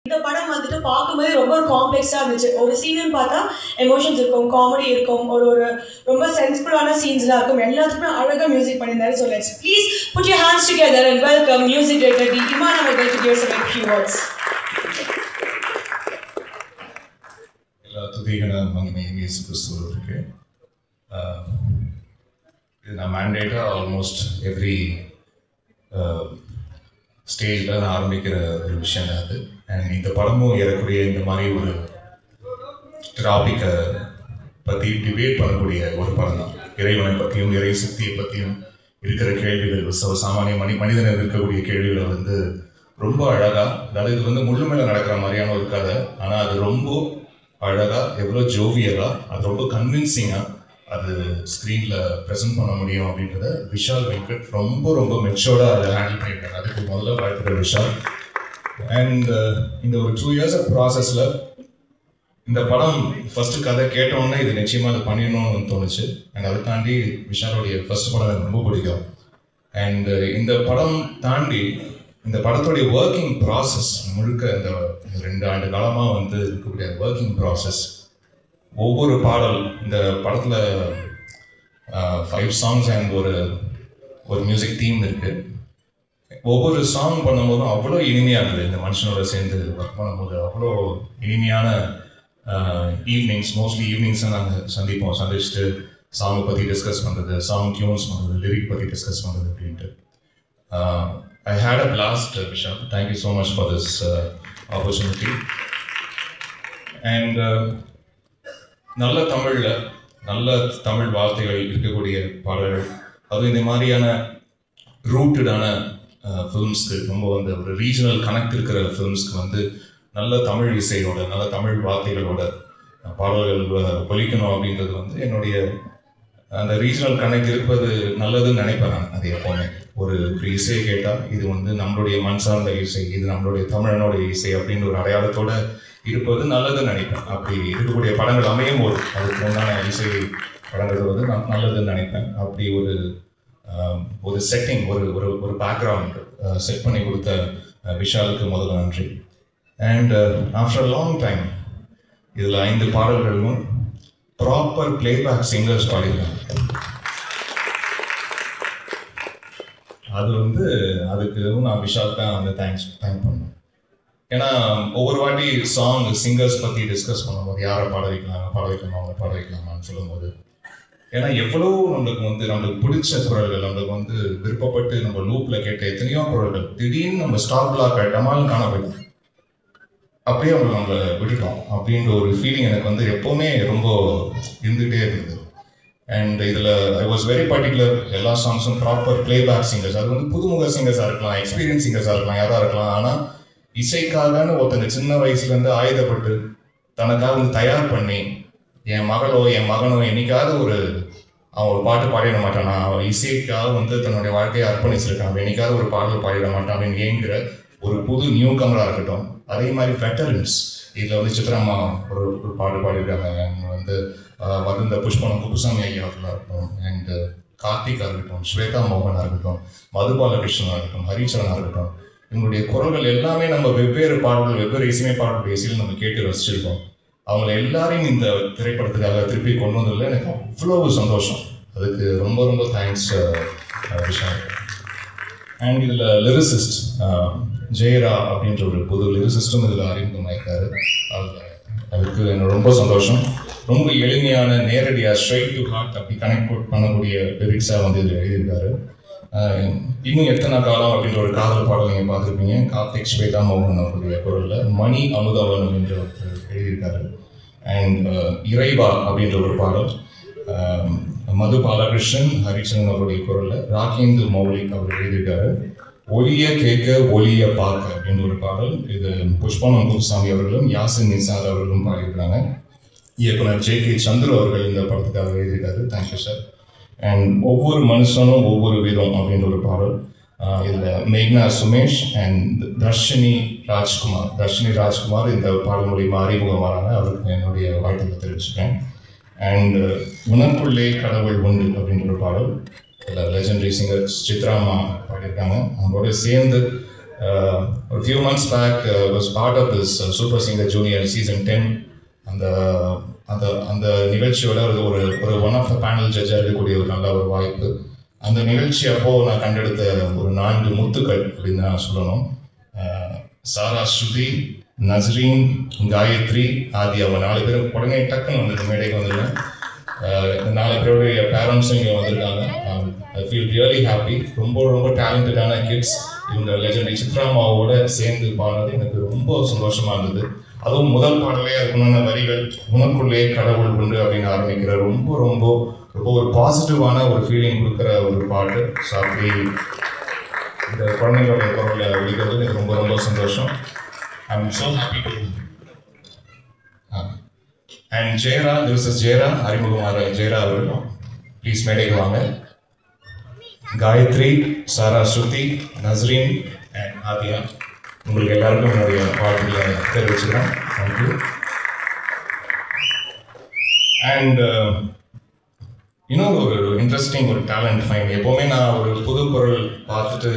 இந்த படம் வந்துட்டு பார்க்கும்போது ரொம்ப காம்ப்ளெக்ஸாக இருந்துச்சு. ஒரு சீனுன்னு பார்த்தா எமோஷன்ஸ் இருக்கும், காமெடி இருக்கும், ஒரு ரொம்ப சென்சிபிளான சீன்ஸ்லாம் இருக்கும். எல்லாத்துக்குமே அழகாக மியூசிக் பண்ணியிருந்தாரு. So let's please put your hands together and welcome music director D Imman அவர்கள் to give some few words. எல்லா துதிகன மகிமையும் இயேசு கிறிஸ்துவுக்கு. இது நான் மேண்டேட்டாக ஆல்மோஸ்ட் எவ்ரி ஸ்டேஜில் நான் ஆரம்பிக்கிற ஒரு விஷயம் தான் அது. அண்ட் இந்த படமும் ஏறக்கூடிய இந்த மாதிரி ஒரு டாப்பிக்கை பற்றி டிபேட் பண்ணக்கூடிய ஒரு படம் தான். இறைவனை பற்றியும் இறை சக்தியை பற்றியும் இருக்கிற கேள்விகள், சாமானிய மனிதனில் இருக்கக்கூடிய கேள்விகளை வந்து ரொம்ப அழகாக, அதாவது இது வந்து முள்ளுமையில் நடக்கிற மாதிரியான ஒரு கதை, ஆனால் அது ரொம்ப அழகாக, எவ்வளோ ஜோவியலாக, அது ரொம்ப கன்வின்சிங்காக அது ஸ்க்ரீனில் ப்ரெசென்ட் பண்ண முடியும் அப்படின்றத விஷால் வெங்கட் ரொம்ப மெச்சோர்டாக அதை ஹேண்டில் பண்ணியிருக்காங்க. அதுக்கு முதல்ல வாழ்த்துக்கள் விஷால். அண்ட் இந்த ஒரு 2 years ப்ராசஸில் இந்த படம் ஃபஸ்ட்டு கதை கேட்டோன்னே இது நிச்சயமாக அது பண்ணிடணும்னு தோணுச்சு. அண்ட் அதை தாண்டி விஷாலோடைய ஃபர்ஸ்ட் படம் எனக்கு ரொம்ப பிடிக்கும். அண்ட் இந்த படம் தாண்டி இந்த படத்துடைய ஒர்க்கிங் ப்ராசஸ் முழுக்க இந்த 2 ஆண்டு காலமாக வந்து இருக்கக்கூடிய ஒர்க்கிங் ப்ராசஸ், ஒவ்வொரு பாடல், இந்த படத்தில் 5 songs அண்ட் ஒரு மியூசிக் தீம் இருக்குது. ஒவ்வொரு சாங் பண்ணும்போதும் அவ்வளோ இனிமையாக இருக்குது. இந்த மனுஷனோட சேர்ந்து ஒர்க் பண்ணும்போது அவ்வளோ இனிமையான ஈவினிங்ஸ், மோஸ்ட்லி ஈவினிங்ஸை நாங்கள் சந்திச்சுட்டு சாங்கை பற்றி டிஸ்கஸ் பண்ணுறது, சாங் டியூன்ஸ் பண்ணுறது, லிரிக் பற்றி டிஸ்கஸ் பண்ணுறது அப்படின்ட்டு. I had a blast Vishal. Thank you so much for this opportunity. And நல்ல தமிழில் நல்ல தமிழ் வார்த்தைகள் இருக்கக்கூடிய பாடல்கள், அதுவும் இந்த மாதிரியான ரூட்டடான ஃபிலிம்ஸ்க்கு, ரொம்ப வந்து ஒரு ரீஜனல் கனெக்ட் இருக்கிற ஃபிலிம்ஸ்க்கு வந்து நல்ல தமிழ் இசையோட, நல்ல தமிழ் வார்த்தைகளோட பாடல்கள் ஒலிக்கணும் அப்படின்றது வந்து என்னுடைய அந்த ரீஜனல் கனெக்ட் இருப்பது நல்லதுன்னு நினைப்பேன் நான். அது எப்போவுமே ஒரு இசையை கேட்டால் இது வந்து நம்மளுடைய மண் சார்ந்த இசை, இது நம்மளுடைய தமிழனுடைய இசை அப்படின்னு ஒரு அடையாளத்தோட இருப்பது நல்லதுன்னு நினைப்பேன். அப்படி இருக்கக்கூடிய படங்கள் அமையும் போது அதுக்கு முன்னான இசை படங்கள் வந்து நான் நல்லதுன்னு நினைப்பேன். அப்படி ஒரு செட்டிங், ஒரு பேக்ரவுண்ட் செட் பண்ணி கொடுத்த விஷாலுக்கு முதல்ல நன்றி. அண்ட் ஆஃப்டர் லாங் டைம் இதில் 5 பாடல்களும் ப்ராப்பர் பிளேபேக் சிங்கர்ஸ் பாடியிருக்காங்க. அது வந்து அதுக்கு நான் விஷால் தான் வந்து தேங்க் பண்ணேன். ஏன்னா ஒவ்வொரு வாட்டி சாங் சிங்கர்ஸ் பற்றி டிஸ்கஸ் பண்ணும்போது யாரை பாட வைக்கலாமா அவங்க பாட வைக்கலாமான்னு சொல்லும்போது, ஏன்னா எவ்வளோ நம்மளுக்கு பிடிச்ச குரல்கள், நம்மளுக்கு வந்து விருப்பப்பட்டு நம்ம லூப்பில் கேட்ட எத்தனையோ குரல்கள் திடீர்னு நம்ம ஸ்டாப் பிளாக் ஆகிட்டோமாலும் காண போயிடும், அப்படியே நம்மளை விட்டுட்டோம் அப்படின்ற ஒரு ஃபீலிங் எனக்கு வந்து எப்போவுமே ரொம்ப இருந்துகிட்டே இருந்தது. அண்ட் இதில் ஐ வாஸ் வெரி பர்டிகுலர், எல்லா சாங்ஸும் ப்ராப்பர் பிளேபேக் சிங்கர்ஸ். அது வந்து புதுமுக சிங்கர்ஸாக இருக்கலாம், எக்ஸ்பீரியன்ஸ் சிங்கர்ஸாக இருக்கலாம், யாராக இருக்கலாம். ஆனால் இசைக்காகன்னு ஒருத்தங்க சின்ன வயசுலேருந்து ஆயுதப்பட்டு தனக்காக வந்து தயார் பண்ணி, என் மகளோ என் மகனோ என்னைக்காவது அவன் ஒரு பாட்டு பாடிட மாட்டானா, அவன் இசைக்காக வந்து தன்னுடைய வாழ்க்கையை அர்ப்பணிச்சிருக்கான், அவன் என்னைக்காவது ஒரு பாடல் பாடிட மாட்டான் அப்படின்னு ஏங்குற ஒரு புது நியூ கமராக இருக்கட்டும். அதே மாதிரி வெட்டரன்ஸ், இதில் வந்து சித்ராம்மா ஒரு பாட்டு பாடியிருக்காங்க. வந்து மருந்த புஷ்பனம் குப்புசாமி ஐயா அவர்களாக இருக்கட்டும், அண்ட் கார்த்திகா இருக்கட்டும், ஸ்வேதா மோகனாக இருக்கட்டும், மதுபாலகிருஷ்ணனாக இருக்கட்டும், ஹரிச்சரனாக இருக்கட்டும், இவங்களுடைய குரல்கள் எல்லாமே நம்ம வெவ்வேறு பாடல்கள், வெவ்வேறு இசையமைப்பாளர்களுடைய இசையில் நம்ம கேட்டு ரசிச்சிருக்கோம். அவங்கள எல்லாரையும் இந்த திரைப்படத்துக்காக திருப்பி கொண்டு வந்ததில் எனக்கு அவ்வளோ சந்தோஷம். அதுக்கு ரொம்ப தேங்க்ஸ் விஷால். அண்ட் இதில் லிரிசிஸ்ட் ஜெயரா அப்படின்ற ஒரு புது லிரிசிஸ்டும் இதில் அறிமுகமாயிருக்காரு. அதுக்கு எனக்கு ரொம்ப சந்தோஷம். ரொம்ப எளிமையான, நேரடியாக ஸ்ட்ரைட் டு ஹார்ட் அப்படி கனெக்ட் பண்ணக்கூடிய லிரிக்ஸாக வந்து இதில் எழுதியிருக்காரு. இன்னும் எத்தனை காலம் அப்படின்ற ஒரு காதல் பாடல் நீங்கள் பார்த்துருப்பீங்க. கார்த்திக் ஸ்வேதா மோகன் அவருடைய குரலில் மணி அமுதவன் அப்படின்ற ஒருத்தர் எழுதியிருக்காரு. அண்ட் இறைவா அப்படின்ற ஒரு பாடல் மது பாலகிருஷ்ணன், ஹரிச்சரன் அவருடைய குரலில் ராகேந்து மௌலிக் அவர் எழுதியிருக்காரு. ஒளிய கேட்க ஒளிய பார்க்க அப்படின்ற ஒரு பாடல், இது புஷ்பனம் குப்புசாமி அவர்களும் யாசின் நிசாத் அவர்களும் பாடியிருக்கிறாங்க. இயக்குனர் ஜே.கே. சந்துரு அவர்கள் இந்த படத்துக்காக எழுதியிருக்காரு. Thank you sir. அண்ட் ஒவ்வொரு மனுஷனும் ஒவ்வொரு விதம் அப்படின்ற ஒரு பாடல், இதில் மேக்னா சுமேஷ் அண்ட் தர்ஷினி ராஜ்குமார் இந்த பாடல் மூலியமாக அறிமுகமானாங்க. அவருக்கு என்னுடைய வாழ்த்துக்களை தெரிவிச்சுக்கிறேன். அண்ட் உனக்குள்ளே கடவுள் உண்டு அப்படின்ற ஒரு பாடல், இதில் லெஜெண்டரி சிங்கர் சித்ராம்மா பாடியிருக்காங்க. அவங்களோட சேர்ந்து A few months back was part of this Super Singer Junior season 10. அந்த நிகழ்ச்சியோட ஒரு ஒன் ஆஃப் த பேனல் ஜட்ஜாக இருக்கக்கூடிய ஒரு நல்ல ஒரு வாய்ப்பு. அந்த நிகழ்ச்சி அப்போது நான் கண்டெடுத்த ஒரு 4 முத்துக்கள் அப்படின்னு தான் சொல்லணும். சாரா, ஸ்ருதி, நஸ்ரீன், காயத்ரி, ஆதி, அவங்க 4 பேரும் உடனே டக்குன்னு வந்துட்டு மேடைக்கு வந்துடுவேன். இந்த 4 பேருடைய பேரண்ட்ஸும் இங்கே வந்திருக்காங்க. I feel really happy. ரொம்ப டேலண்டடான கிட்ஸ். இவங்க லெஜண்ட் சித்ராமாவோட சேர்ந்து பாடுறது எனக்கு ரொம்ப சந்தோஷமாக இருந்தது. அதுவும் முதல் பாடலே அதுக்குண்டான வரிகள் உனக்குள்ளே கடவுள் உண்டு அப்படின்னு ஆரம்பிக்கிற ரொம்ப ஒரு பாசிட்டிவான ஒரு ஃபீலிங் கொடுக்குற ஒரு பாட்டு. ஸோ அப்படி இந்த குழந்தைங்களுடைய குரலில் ஒழிக்கிறது எனக்கு ரொம்ப சந்தோஷம். I am so happy to and Jayara, this is Jayara, அறிமுகமாற ஜெயரா அவர்கள் ப்ளீஸ் மேடைக்கு வாங்க. காயத்ரி, சாரா, ஸ்ருதி, நஸ்ரீன் அண்ட் ஆதியா, உங்களுக்கு எல்லாருக்கும் என்னுடைய வாழ்த்துக்களை தெரிவிச்சுக்கிறேன். தேங்க்யூ. அண்ட் இன்னொரு ஒரு இன்ட்ரெஸ்டிங் ஒரு டேலண்ட் ஃபைண்ட். எப்போவுமே நான் ஒரு புது குரல் பார்த்துட்டு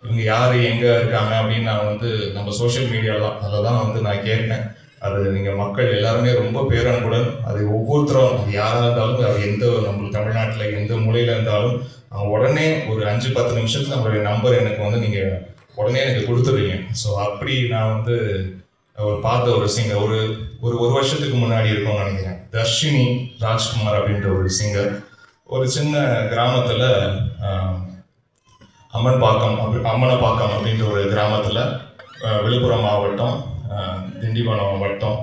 இவங்க யார் எங்கே இருக்காங்க அப்படின்னு நான் வந்து நம்ம சோஷியல் மீடியாலாம் அதில் தான் வந்து நான் கேட்பேன். அது நீங்கள் மக்கள் எல்லாருமே ரொம்ப பேரன்புடன், அது ஒவ்வொருத்தரும் அது யாராக இருந்தாலும், அது எந்த நம்ம தமிழ்நாட்டில் எந்த மூலையில் இருந்தாலும் அவங்க உடனே ஒரு 5-10 நிமிஷத்தில் நம்மளுடைய நம்பர் எனக்கு வந்து நீங்கள் உடனே எனக்கு கொடுத்துருவீங்க. ஸோ அப்படி நான் வந்து பார்த்த ஒரு சிங்கர் ஒரு வருஷத்துக்கு முன்னாடி இருக்கும்னு நினைக்கிறேன். தர்ஷினி ராஜ்குமார் அப்படின்ற ஒரு சிங்கர் ஒரு சின்ன கிராமத்தில் அம்மனப்பாக்கம் அப்படின்ற ஒரு கிராமத்தில் விழுப்புரம் மாவட்டம் திண்டிவனம் வட்டம்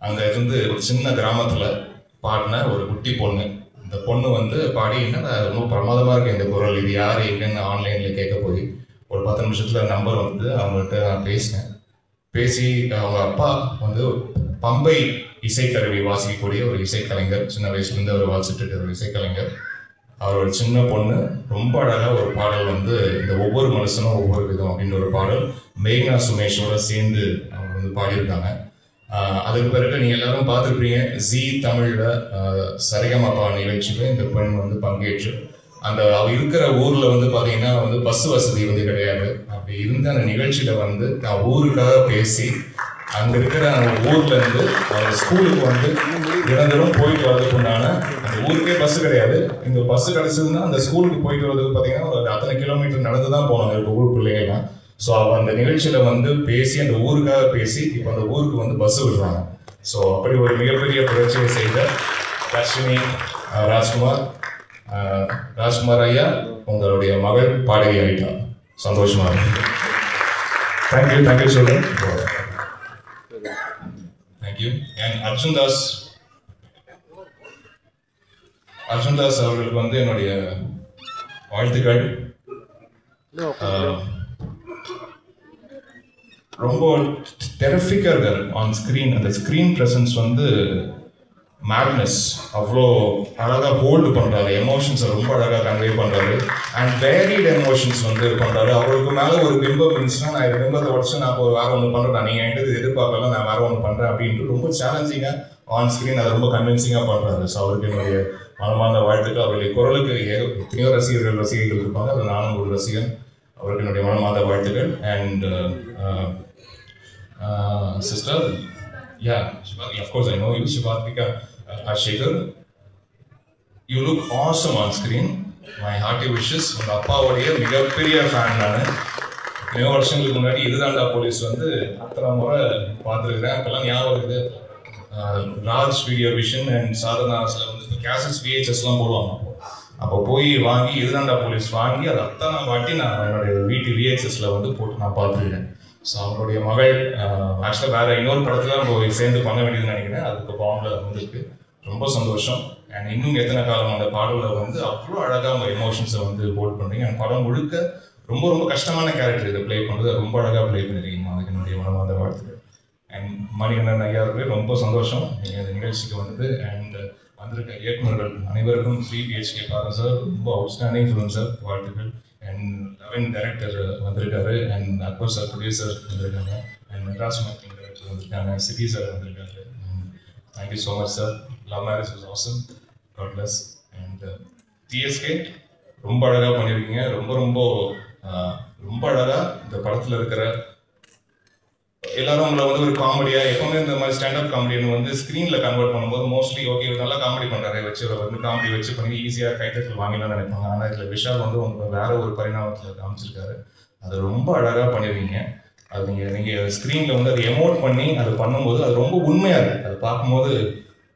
அங்கே இருந்து ஒரு சின்ன கிராமத்தில் பாடின ஒரு குட்டி பொண்ணு. இந்த பொண்ணு வந்து பாடி என்ன ரொம்ப பிரமாதமாக இருக்குது இந்த குரல், இது யார் எங்கன்னு ஆன்லைனில் கேட்க போய் ஒரு 10 நிமிஷத்தில் நம்பர் வந்து அவங்கள்ட்ட நான் பேசினேன். பேசி அவங்க அப்பா வந்து பம்பை இசைக்கருவி வாசிக்கக்கூடிய ஒரு இசைக்கலைஞர், சின்ன வயசுலேருந்து அவர் வாசிச்சுட்டு இருக்க ஒரு இசைக்கலைஞர். அவரோட சின்ன பொண்ணு ரொம்ப அழகாக ஒரு பாடல் வந்து இந்த ஒவ்வொரு மனுஷனும் ஒவ்வொரு விதம் அப்படின்னு ஒரு பாடல் மேக்னா சுமேஷோட சேர்ந்து அவங்க வந்து பாடியிருக்காங்க. அதுக்கு பிறகு நீங்கள் எல்லாரும் பார்த்துருப்பீங்க ஜி தமிழில் சரிகமபா நிகழ்ச்சியில் இந்த பெண் வந்து பங்கேற்று அந்த அவ இருக்கிற ஊரில் வந்து பார்த்தீங்கன்னா வந்து பஸ் வசதி வந்து கிடையாது. அப்படி இருந்த அந்த நிகழ்ச்சியில் வந்து நான் ஊருக்காக பேசி அங்கே இருக்கிற அந்த ஊர்லேருந்து அவங்க ஸ்கூலுக்கு வந்து தினந்தரம் போயிட்டு வரதுக்கு உண்டான அந்த ஊருக்கே பஸ்ஸு கிடையாது. இந்த பஸ்ஸு கிடச்சதுன்னா அந்த ஸ்கூலுக்கு போயிட்டு வரதுக்கு பார்த்தீங்கன்னா ஒரு அத்தனை கிலோமீட்டர் நடந்து தான் போனாங்க இப்போ ஊர் பிள்ளைங்கள்லாம். ஸோ அவள் அந்த நிகழ்ச்சியில் வந்து பேசி அந்த ஊருக்காக பேசி இப்போ அந்த ஊருக்கு வந்து பஸ்ஸு விடுறாங்க. ஸோ அப்படி ஒரு மிகப்பெரிய புரட்சியை செய்த தர்ஷினி ராஜ்குமார் ஐயா, உங்களுடைய மகள் பாடகி ஆகிட்டா. சந்தோஷமாக இருக்கு. தேங்க்யூ சொல்லுங்க. தேங்க்யூ. அண்ட் அர்ஜுன் தாஸ் அவர்களுக்கு வந்து என்னுடைய வாழ்த்துக்கள். ரொம்ப டெரிஃபிக்காக இருக்காரு ஆன் ஸ்க்ரீன். அந்த ஸ்க்ரீன் ப்ரெசன்ஸ் வந்து மேட்னஸ், அவ்வளோ அழகாக ஹோல்டு பண்ணுறாரு, எமோஷன்ஸை ரொம்ப அழகாக கன்வே பண்ணுறாரு. அண்ட் வேரிட் எமோஷன்ஸ் வந்து பண்ணுறாரு. அவருக்கு மேலே ஒரு பிம்பம் இருந்துச்சுன்னா நான் இந்த பிம்பத்தை உடச்சு நான் இப்போ வேறு ஒன்று பண்ணுறேன், நீங்கள் என்கிட்ட எதிர்பார்க்கலாம், நான் வேறு ஒன்று பண்ணுறேன் அப்படின்ட்டு ரொம்ப சேலஞ்சிங்காக ஆன் ஸ்க்ரீன் அதை ரொம்ப கன்வின்சிங்காக பண்ணுறாரு. ஸோ அவருக்கு என்னுடைய மனமார்ந்த வாழ்த்துக்கள். அவருடைய குரலுக்கு எத்தனையோ ரசிகர்கள் இருப்பாங்க, அது நானும் ஒரு ரசிகன். அவருக்கு என்னுடைய மனமார்ந்த வாழ்த்துக்கள். And sister, yeah, Shivaki, of course I know you, Shivatika Ashekar. You look awesome on screen. My hearty wishes. உங்க அப்பாவுடைய மிகப்பெரிய ஃபேன் நான். நிறைய வருஷங்களுக்கு முன்னாடி இதுதான்டா போலீஸ் வந்து அத்தனை முறை பார்த்துருக்கிறேன். அப்பெல்லாம் ஞாபகம் இருக்குது. ராஜ் வீடியோ விஷன் அண்ட் சாதனாஸில் வந்து கேசட்ஸ் VHSலாம் போடுவாங்க. அப்போ போய் வாங்கி இதுதான்டா போலீஸ் வாங்கி அதை அத்தனை வாட்டி நான் என்னுடைய வீட்டு VHSல வந்து போட்டு நான் பார்த்துருக்கேன். ஸோ அவங்களுடைய மகள் ஆக்சுவலாக வேறு இன்னொரு படத்தில் நம்ம சேர்ந்து பண்ண வேண்டியதுன்னு நினைக்கிறேன். அதுக்கு பாம்பில் வந்துருக்கு. ரொம்ப சந்தோஷம். அண்ட் இன்னும் எத்தனை காலம் அந்த பாடலில் வந்து அவ்வளோ அழகாக அவங்க எமோஷன்ஸை வந்து ஹோல்ட் பண்ணுறீங்க. அண்ட் படம் முழுக்க ரொம்ப கஷ்டமான கேரக்டர் இதை ப்ளே பண்ணுறது ரொம்ப அழகாக ப்ளே பண்ணியிருக்கீங்க. அதுக்கு என்னுடைய மனமார்ந்த வாழ்த்துக்கள். அண்ட் மணிகண்டன் ஐயா அவர்களே ரொம்ப சந்தோஷம் நீங்கள் இந்த நிகழ்ச்சிக்கு வந்து. அண்ட் வந்திருக்க இயக்குநர்கள் அனைவருக்கும் 3BHK பாருங்க சார், ரொம்ப அவுட்ஸ்டாண்டிங் ஃபிலிம் சார், வாழ்த்துக்கள். அண்ட் லெவன் டைரக்டர் வந்திருக்காரு. அண்ட் அக்பர் சார் ப்ரொடியூசர் வந்திருக்காங்க. அண்ட் மெட்ராஸ் மேக்கிங் டைரக்டர் வந்திருக்காங்க. சிட்டி சார் வந்திருக்காரு. Thank you so much sir. Love marriage was awesome. God bless. And TSK ரொம்ப அழகாக பண்ணியிருக்கீங்க. ரொம்ப ரொம்ப அழகா இந்த படத்துல இருக்கிற எல்லாரும் உங்களை வந்து ஒரு காமெடியா எப்பவுமே இந்த மாதிரி ஸ்டாண்டப் காமெடின்னு வந்து ஸ்க்ரீன்ல கன்வெர்ட் பண்ணும்போது மோஸ்ட்லி ஓகே நல்லா காமெடி பண்றாரு வச்சு வந்து காமெடி வச்சு பண்ணி ஈஸியா கைத்தட்டல் வாங்கிலாம் நினைப்பாங்க. ஆனா இதுல விஷால் வந்து உங்களுக்கு வேற ஒரு பரிணாமத்துல காமிச்சிருக்காரு. அது ரொம்ப அழகா பண்ணிருக்கீங்க. அது நீங்க ஸ்க்ரீன்ல வந்து அதை எமோட் பண்ணி அதை பண்ணும்போது அது ரொம்ப உண்மையா இருக்கு. அதை பார்க்கும்போது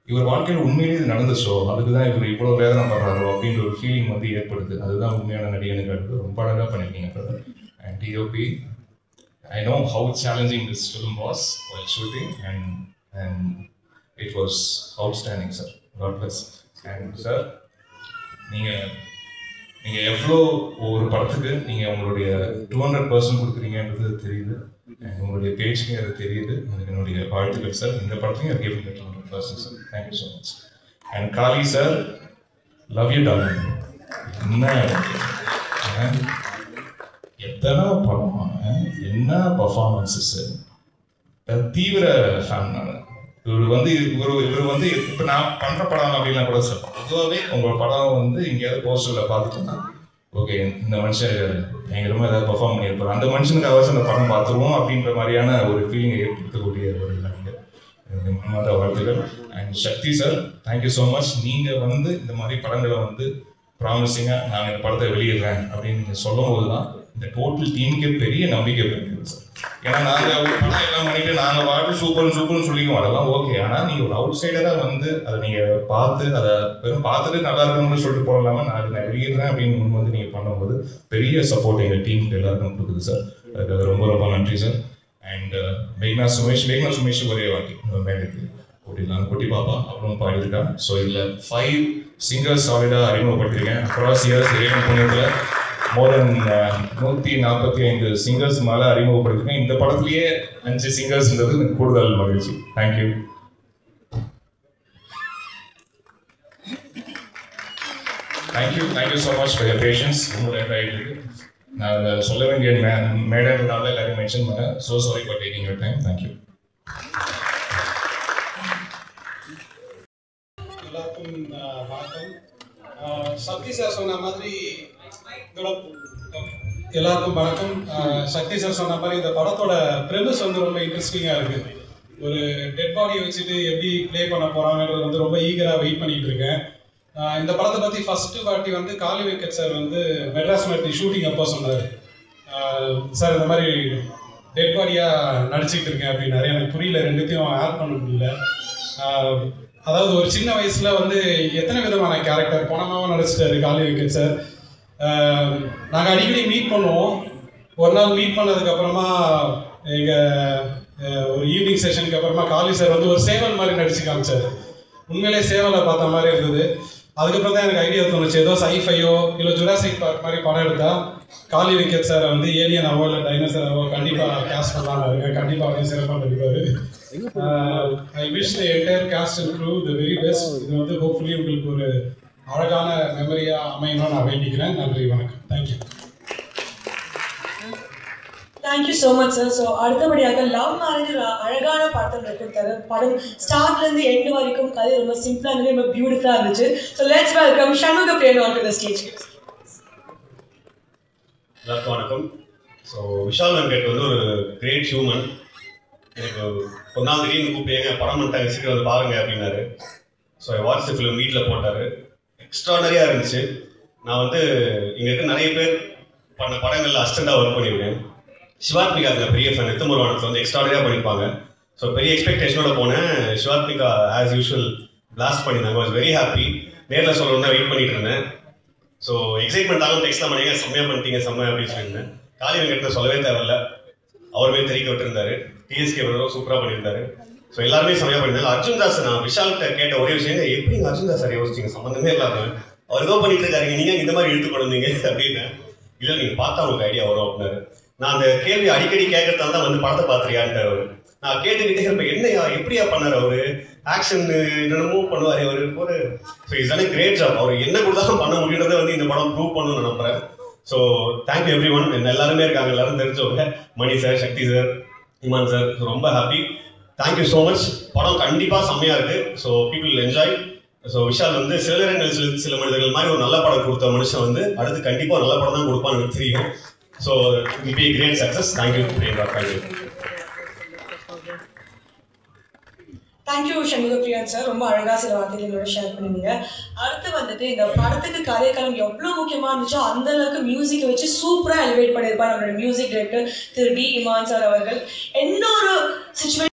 இவர் வாழ்க்கையில் உண்மையிலேயே இது நடந்துச்சோ, அதுக்குதான் இவர் இவ்வளவு வேதனை பண்றாரோ அப்படின்ற ஒரு ஃபீலிங் வந்து ஏற்படுது. அதுதான் உண்மையான நடிகனுக்கு ரொம்ப அழகா பண்ணிருக்கீங்க. And DOP, I know how challenging this film was while shooting, and it was outstanding, sir. God bless. And sir, நீங்க எவ்வளோ ஒரு படத்துக்கு நீங்க உங்களுடைய 200% கொடுக்குறீங்கன்றது தெரியுது. உங்களுடைய பேச்சுக்கு அது தெரியுது. அதுக்கு என்னுடைய வாழ்த்துக்கள் சார். இந்த படத்துலையும் அது கேட்பீங்க 200% sir. Thank you so much. And Kali sir, love you darling. எத்தனை படம், என்ன பர்ஃபார்மன்ஸஸ், தீவிர ஃபேன் நான். இவர் வந்து இப்போ நான் பண்ற படம் அப்படின்னா கூட சார் பொதுவாகவே உங்களோட படம் வந்து எங்கேயாவது போஸ்டர்ல பார்த்துட்டோம்னா ஓகே இந்த மனுஷன் பயங்கரமா ஏதாவது பர்ஃபார்ம் பண்ணியிருப்பாரு, அந்த மனுஷனுக்கு அவசியம் அந்த படம் பார்த்துருவோம் அப்படின்ற மாதிரியான ஒரு ஃபீலிங் ஏற்படுத்தக்கூடிய ஒரு நடிகர். மனமார்ந்த வாழ்த்துக்கள். And Shakti sir, thank you so much. நீங்க வந்து இந்த மாதிரி படங்களை வந்து ப்ராமிசிங்கா நாங்கள் இந்த படத்தை வெளியிடுறேன் அப்படின்னு நீங்க சொல்லும் போதுதான் இந்த டோட்டல் டீமுக்கே பெரிய நம்பிக்கை இருக்குது சார். ஏன்னா நாங்கள் ஒரு படம் எல்லாம் பண்ணிட்டு நாங்கள் வாழ்க்கை சூப்பர்னு சொல்லிக்குவோம், அதெல்லாம் ஓகே. ஆனால் நீங்கள் ஒரு அவுட் சைடராக வந்து அதை நீங்கள் பார்த்து அதை வெறும் பார்த்துட்டு நல்லா இருக்கணும்னு சொல்லிட்டு போடலாமல் நான் வெளியிடுறேன் அப்படின்னு வந்து நீங்கள் பண்ணும்போது பெரிய சப்போர்ட் எங்கள் டீமுக்கு எல்லாருக்கும் கொடுக்குது சார். அதுக்கு ரொம்ப ரொம்ப நன்றி சார். அண்ட் மேக்னா சுமேஷ் ஒரே வாட்டி மேடைக்கு போட்டிடலாம், குட்டி பாப்பா அப்புறம் பாடியிருக்கா. ஸோ இதில் 5 சிங்கர்ஸ் சாலிடாக அறிமுகப்படுத்திருக்கேன். அக்ராஸ் இயர்ஸ் இறைவன் புண்ணியத்தில் மோர் தென் 145 சிங்கர்ஸ் மேலே அறிமுகப்படுத்திருக்கேன். இந்த படத்துலேயே 5 சிங்கர்ஸ்ன்றது எனக்கு கூடுதல் மகிழ்ச்சி. Thank you. Thank you so much for your patience. உங்களோட ரைட்டுக்கு நான் அதை சொல்ல வேண்டிய மேடம்னால எல்லாரையும் மென்ஷன் பண்ணேன். So sorry for taking your time. Thank you. எல்லாருக்கும் வணக்கம். சக்தி சார் சொன்ன மாதிரி எல்லாருக்கும் வணக்கம். சக்தி சார் சொன்ன மாதிரி இந்த படத்தோட ப்ரெமிஸ் வந்து ரொம்ப இன்ட்ரெஸ்டிங்காக இருக்குது. ஒரு டெட் பாடியை வச்சுட்டு எப்படி ப்ளே பண்ண போகிறாங்கன்றது வந்து ரொம்ப ஈகராக வெயிட் பண்ணிகிட்டு இருக்கேன். இந்த படத்தை பற்றி ஃபஸ்ட்டு வாட்டி வந்து காளி வெங்கட் சார் வந்து மெட்ராஸ் மெட்ரி ஷூட்டிங் அப்போ சொன்னார், சார் இந்த மாதிரி டெட் பாடியாக நடிச்சுக்கிட்டு இருக்கேன் அப்படின்னாரு. எனக்கு புரியல, ரெண்டுத்தையும் ஆட் பண்ண முடியல. அதாவது ஒரு சின்ன வயசில் வந்து எத்தனை விதமான கேரக்டர் பணமாகவும் நடிச்சிட்டாரு காளி வெங்கட் சார். நாங்கள் அடிக்கடி மீட் பண்ணுவோம். ஒரு நாள் மீட் பண்ணதுக்கப்புறமா எங்கள் ஒரு ஈவினிங் செஷனுக்கு அப்புறமா காளி சார் வந்து ஒரு சேவல் மாதிரி நடிச்சு காமிச்சார். உண்மையிலே சேவலை பார்த்த மாதிரி இருந்தது. அதுக்கப்புறம் தான் எனக்கு ஐடியா தோணுச்சு, ஏதோ சைஃபையோ இல்லை ஜுராசிக் பார்க் மாதிரி படம் எடுத்தா காளி வெங்கட் சாரை வந்து ஏலியன் ஆவோ இல்லை டைனோசர் ஆவோ கண்டிப்பாக கேஸ்ட் பண்ணலாம் இருக்கேன். கண்டிப்பாக வந்து சிறப்பாக நடிப்பார். I wish the entire cast and crew the very best. இது வந்து ஹோப்ஃபுல்லி உங்களுக்கு ஒரு அழகான மெமரியாக அமையணும்னு நான் வேண்டிக்கிறேன். நன்றி, வணக்கம். Thank you. Thank you so much sir. So அடுத்தபடியாக லவ் மேரேஜ் ஒரு அழகான படத்தை கொடுத்தாரு. படம் ஸ்டார்ட்லேருந்து எண்டு வரைக்கும் கதை ரொம்ப சிம்பிளாக இருந்தது, ரொம்ப பியூட்டிஃபுல்லாக இருந்துச்சு. So let's welcome Shanmugapriyan on to the stage. எல்லாருக்கும் வணக்கம். ஸோ விஷால் வெங்கட் வந்து ஒரு கிரேட் ஹியூமன். எனக்கு ஒரு நாள் திடீர்னு கூப்பிடுங்க படம் பண்ணிட்டாங்க சீக்கிரம் வந்து பாருங்க அப்படின்னாரு. ஸோ வாட்ஸ் தி ஃபிலிம் வீட்டில் போட்டார். எக்ஸ்ட்ராடனரியாக இருந்துச்சு. நான் வந்து இங்கே இருக்க நிறைய பேர் பண்ண படங்களில் அசிஸ்டண்டாக ஒர்க் பண்ணியிருக்கேன். சிவாத்மிகா பெரிய ஃபேன். எத்தமொருவானத்தில் வந்து எக்ஸ்ட்ராடரியாக பண்ணியிருப்பாங்க. ஸோ பெரிய எக்ஸ்பெக்டேஷனோட போனேன். சிவாத்மிகா ஆஸ் யூஷுவல் பிளாஸ்ட் பண்ணியிருந்தாங்க. Was very happy. நேரில் சொல்லணும் தான் வெயிட் பண்ணிட்டு இருந்தேன். ஸோ எக்ஸைட்மெண்ட் ஆகும் டெக்ஸ்ட்லாம் பண்ணிங்க செம்மையாக பண்ணிட்டீங்க செம்மையாக அப்படின்னு சொல்லியிருந்தேன். காளி வெங்கட் சொல்லவே தேவையில்ல, அவருமே தெரிவிக்க விட்டுருந்தாரு. டிஎஸ்கே சூப்பராக பண்ணியிருந்தாரு. ஸோ எல்லாருமே செம்மையாக பண்ணியிருந்தாங்க. அர்ஜுன் தாஸ், நான் விஷால்கிட்ட கேட்ட ஒரே விஷயம், எப்படி அர்ஜுன் தாஸ் சார் யோசிச்சிங்க சம்மந்தமே இல்லாமல் அவர் ஏதோ பண்ணிட்டு இருக்காருங்க, நீங்கள் இந்த மாதிரி இழுத்து கொண்டீங்க அப்படின்னு. இல்லை நீங்கள் பார்த்தா உங்களுக்கு ஐடியா வரும் அப்படின்னாரு. நான் அந்த கேள்வி அடிக்கடி கேட்கறதால தான் வந்து படத்தை பார்த்துறியான்ட்டு அவர். நான் கேட்டுக்கிட்டே இருப்பேன், என்னையா எப்படியா பண்ணார் அவரு, ஆக்ஷன் என்னென்னமோ பண்ணுவார் அவர் ஒரு. So it's a great job. அவர் என்ன கொடுத்தாலும் பண்ண முடியுறதை வந்து இந்த படம் ப்ரூவ் பண்ணணும்னு நம்புறேன். So thank you every one. எல்லாருமே இருக்காங்க, எல்லாரும் தெரிஞ்சவங்க. மணி சார், சக்தி சார், இமான் சார், ரொம்ப ஹாப்பி. Thank you so much. படம் கண்டிப்பாக செம்மையாக இருக்கு. So people enjoy. So Vishal வந்து சில நேரங்கள் சில மனிதர்கள் மாதிரி ஒரு நல்ல படம் கொடுத்த மனுஷன் வந்து அடுத்து கண்டிப்பாக நல்ல படம் தான் கொடுப்பான்னு எனக்கு தெரியும். So it will be great success. Thank you Priyanka. Thank you Shanmugapriyan sir, ரொம்ப அழகாக சில வார்த்தைகள் என்னோட ஷேர் பண்ணிருந்தீங்க. அடுத்து வந்துட்டு இந்த படத்துக்கு கதைக்களம் எவ்வளோ முக்கியமாக இருந்துச்சோ அந்த அளவுக்கு மியூசிக்கை வச்சு சூப்பராக எலிவேட் பண்ணியிருப்பார் நம்மளோட மியூசிக் டைரக்டர் திரு டி இமான் சார் அவர்கள். என்ன ஒரு சிச்சுவேஷன்